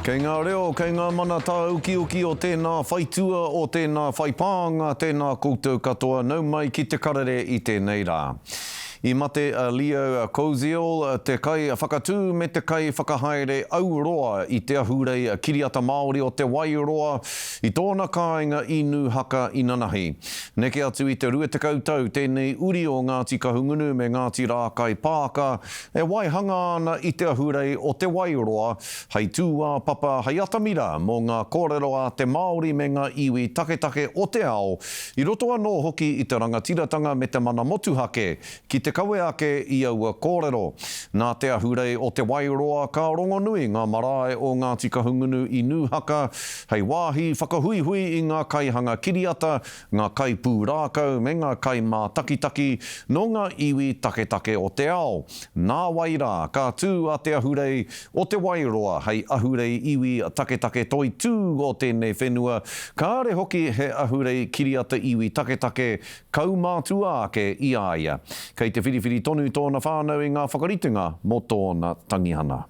Kei ngā reo, kei ngā mana tā uki o tēnā whaitua, o tēnā whaipānga, tēnā koutou katoa, nau mai ki te karere i tēnei rā. I mate Leo Koziol, te kai whakatū me te kai whakahaere auroa i te ahurei kiriata Māori o te Wairoa i tōna kāinga inu haka inanahi. Neke atu i te ruetekau tau, tēnei uri o Ngāti Kahungunu me Ngāti Rākai Pāka, e waihanga ana i te ahurei o te Wairoa, hei tūā papa hei atamira mō ngā kōrero a te Māori me ngā iwi taketake o te ao, i roto anō hoki i te rangatiratanga me te mana motuhake ki te kawe ake i aua kōrero. Nā te ahurei o te Wairoa, ka rongonui ngā marae o Ngāti Kahungunu i Nūhaka, hei wāhi whakahuihui i ngā kaihanga kiriata, ngā kai pūrākau me ngā kai mā takitaki no ngā iwi taketake o te ao. Nā wairā, ka tū a te ahurei o te Wairoa, hei ahurei iwi taketake toi tū o tēnei whenua, ka are hoki he ahurei kiriata iwi taketake kaumātua ake i aia. Kei te whiriwhiri tonu tōna whānau i ngā whakaritunga mō tōna tangihana.